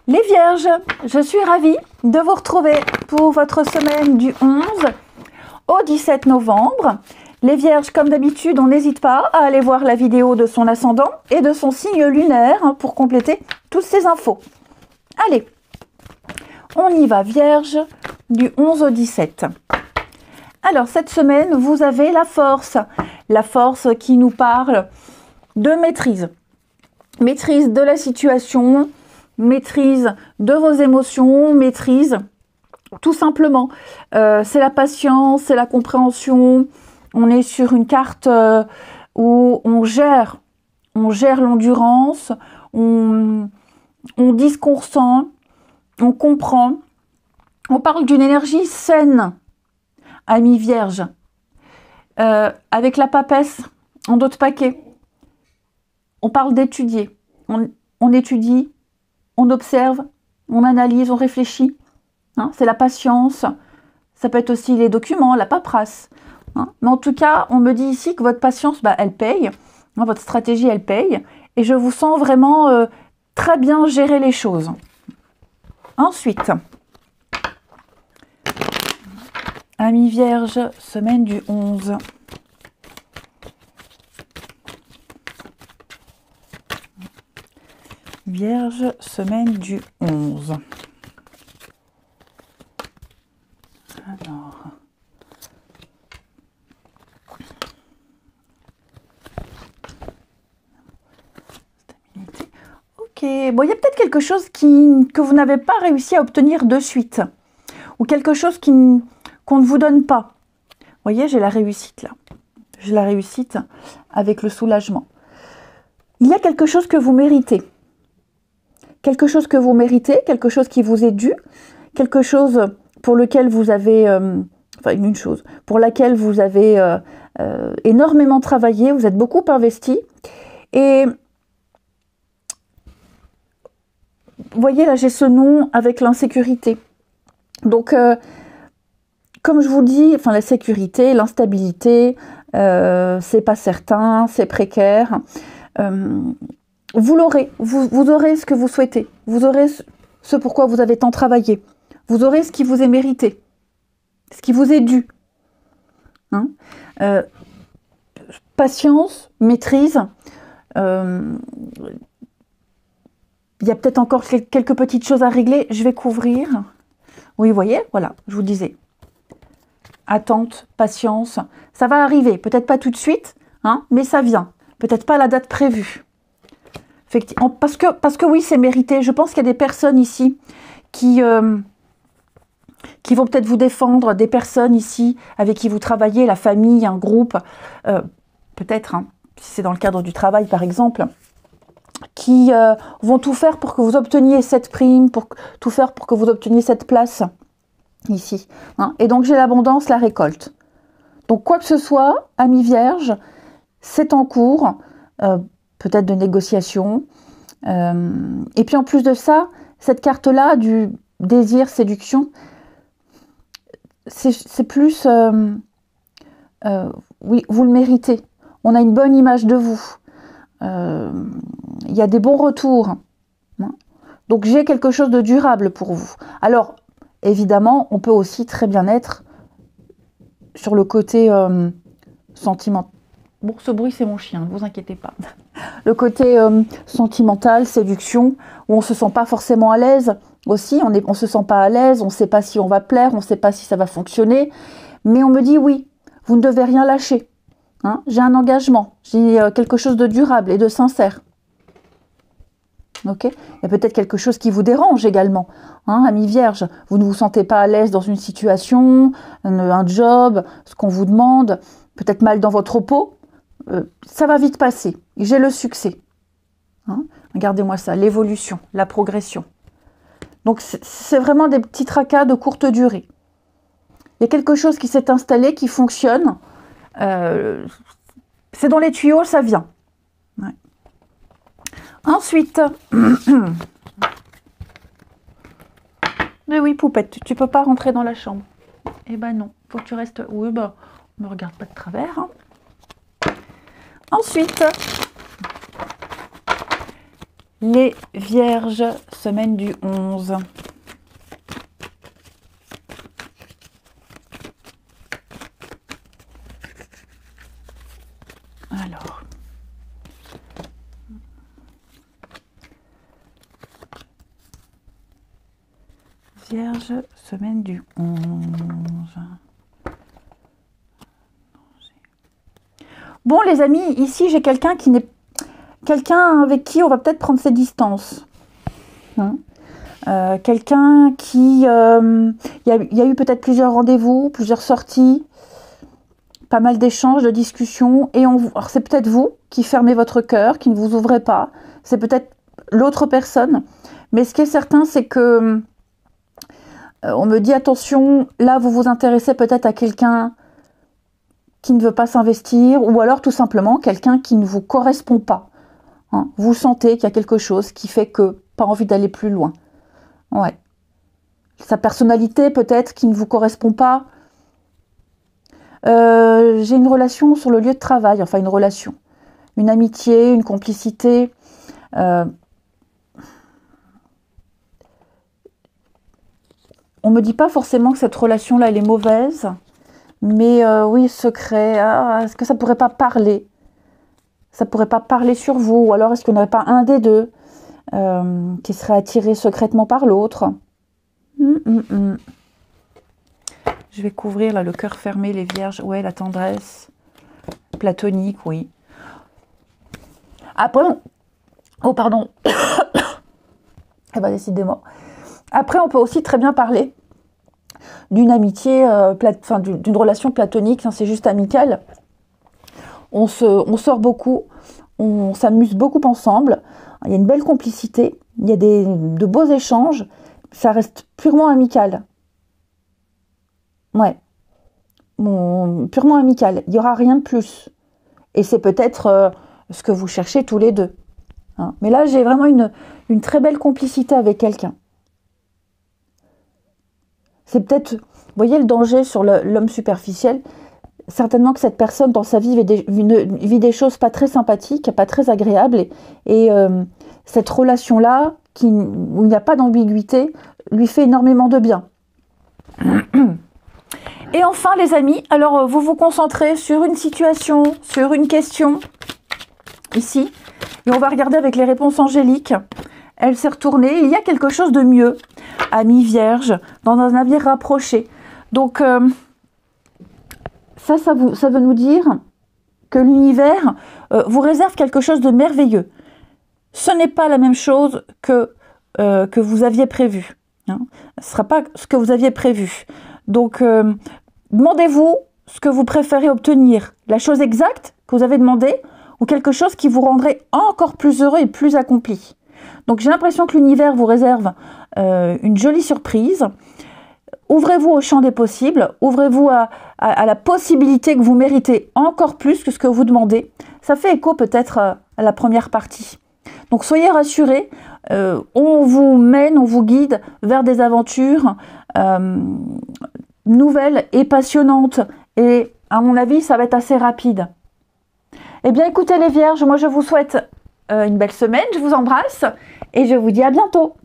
Les Vierges, je suis ravie de vous retrouver pour votre semaine du 11 au 17 novembre. Les Vierges, comme d'habitude, on n'hésite pas à aller voir la vidéo de son ascendant et de son signe lunaire pour compléter toutes ces infos. Allez, on y va, Vierge, du 11 au 17. Alors, cette semaine, vous avez la force qui nous parle de maîtrise. Maîtrise de la situation, maîtrise de vos émotions, maîtrise tout simplement. C'est la patience, c'est la compréhension. On est sur une carte où on gère l'endurance, on dit ce qu'on ressent, on comprend. On parle d'une énergie saine, amis vierges, avec la papesse en dos de paquet. On parle d'étudier, on étudie, on observe, on analyse, on réfléchit. Hein, c'est la patience, ça peut être aussi les documents, la paperasse. Hein. Mais en tout cas, on me dit ici que votre patience, elle paye, hein, votre stratégie, elle paye. Et je vous sens vraiment très bien gérer les choses. Ensuite, amis vierges, semaine du 11. Vierge, semaine du 11. Alors. Stabilité. Ok. Bon, il y a peut-être quelque chose que vous n'avez pas réussi à obtenir de suite. Ou quelque chose qu'on ne vous donne pas. Vous voyez, j'ai la réussite là. J'ai la réussite avec le soulagement. Il y a quelque chose que vous méritez. Quelque chose que vous méritez, quelque chose qui vous est dû, quelque chose pour lequel vous avez, une chose, pour laquelle vous avez énormément travaillé, vous êtes beaucoup investi. Et vous voyez, là, j'ai ce nom avec l'insécurité. Donc, comme je vous dis, la sécurité, l'instabilité, c'est pas certain, c'est précaire. Vous l'aurez, vous aurez ce que vous souhaitez, vous aurez ce pourquoi vous avez tant travaillé, vous aurez ce qui vous est mérité, ce qui vous est dû. Hein, patience, maîtrise, il y a peut-être encore quelques petites choses à régler, je vais couvrir. Oui, vous voyez, voilà, je vous disais. Attente, patience, ça va arriver, peut-être pas tout de suite, hein, mais ça vient, peut-être pas à la date prévue. Parce que oui, c'est mérité. Je pense qu'il y a des personnes ici qui vont peut-être vous défendre, des personnes ici avec qui vous travaillez, la famille, un groupe, peut-être, hein, si c'est dans le cadre du travail par exemple, qui vont tout faire pour que vous obteniez cette prime, tout faire pour que vous obteniez cette place ici. Hein. Et donc j'ai l'abondance, la récolte. Donc quoi que ce soit, amis vierges, c'est en cours. Peut-être de négociation. Et puis en plus de ça, cette carte-là du désir, séduction, c'est plus... oui, vous le méritez. On a une bonne image de vous. Il y a des bons retours. Hein. Donc j'ai quelque chose de durable pour vous. Alors, évidemment, on peut aussi très bien être sur le côté sentimental. Bon, ce bruit, c'est mon chien, ne vous inquiétez pas. Le côté sentimental, séduction, où on ne se sent pas forcément à l'aise aussi. On ne se sent pas à l'aise, on ne sait pas si on va plaire, on ne sait pas si ça va fonctionner. Mais on me dit oui, vous ne devez rien lâcher. Hein, j'ai un engagement, j'ai quelque chose de durable et de sincère. Ok, il y a peut-être quelque chose qui vous dérange également. Hein, amis vierges, vous ne vous sentez pas à l'aise dans une situation, un job, ce qu'on vous demande, peut-être mal dans votre peau. Ça va vite passer. J'ai le succès. Hein, regardez-moi ça, l'évolution, la progression. Donc, c'est vraiment des petits tracas de courte durée. Il y a quelque chose qui s'est installé, qui fonctionne. C'est dans les tuyaux, ça vient. Ouais. Ensuite, mais oui, poupette, tu peux pas rentrer dans la chambre. Eh ben non, faut que tu restes... Oui, me regarde pas de travers. Hein. Ensuite, Les Vierges, semaine du 11. Alors. Vierge, semaine du 11. Bon, les amis, ici, j'ai quelqu'un qui n'est... Quelqu'un avec qui on va peut-être prendre ses distances. Hein, quelqu'un qui... y a eu peut-être plusieurs rendez-vous, plusieurs sorties, pas mal d'échanges, de discussions. Et alors c'est peut-être vous qui fermez votre cœur, qui ne vous ouvrez pas. C'est peut-être l'autre personne. Mais ce qui est certain, c'est que... on me dit, attention, là, vous vous intéressez peut-être à quelqu'un qui ne veut pas s'investir, ou alors tout simplement quelqu'un qui ne vous correspond pas. Hein, vous sentez qu'il y a quelque chose qui fait que pas envie d'aller plus loin. Ouais. Sa personnalité peut-être qui ne vous correspond pas. J'ai une relation sur le lieu de travail, enfin une relation. Une amitié, une complicité. On me dit pas forcément que cette relation-là, elle est mauvaise. Mais oui, secret, est-ce que ça pourrait pas parler? Ça pourrait pas parler sur vous? Ou alors est-ce qu'il n'y en aurait pas un des deux qui serait attiré secrètement par l'autre? Je vais couvrir là le cœur fermé, les vierges. Ouais, la tendresse. Platonique, oui. Après, oh pardon. Eh ben décidément. Après, on peut aussi très bien parler d'une amitié, d'une relation platonique, hein, c'est juste amical. On sort beaucoup, on s'amuse beaucoup ensemble, il y a une belle complicité, il y a de beaux échanges, ça reste purement amical. Ouais, purement amical, il n'y aura rien de plus. Et c'est peut-être ce que vous cherchez tous les deux. Hein. Mais là, j'ai vraiment une très belle complicité avec quelqu'un. C'est peut-être, vous voyez le danger sur l'homme superficiel, certainement que cette personne dans sa vie vit des choses pas très sympathiques, pas très agréables, et cette relation-là, où il n'y a pas d'ambiguïté, lui fait énormément de bien. Et enfin les amis, alors vous vous concentrez sur une situation, sur une question, ici, et on va regarder avec les réponses angéliques. Elle s'est retournée, il y a quelque chose de mieux, amis vierges, dans un avenir rapproché. Donc, ça veut nous dire que l'univers vous réserve quelque chose de merveilleux. Ce n'est pas la même chose que vous aviez prévu. Hein. Ce ne sera pas ce que vous aviez prévu. Donc, demandez-vous ce que vous préférez obtenir. La chose exacte que vous avez demandé ou quelque chose qui vous rendrait encore plus heureux et plus accompli. Donc j'ai l'impression que l'univers vous réserve une jolie surprise. Ouvrez-vous au champ des possibles, ouvrez-vous à la possibilité que vous méritez encore plus que ce que vous demandez. Ça fait écho peut-être à la première partie. Donc soyez rassurés, on vous mène, on vous guide vers des aventures nouvelles et passionnantes. Et à mon avis, ça va être assez rapide. Eh bien écoutez les vierges, moi je vous souhaite une belle semaine, je vous embrasse et je vous dis à bientôt.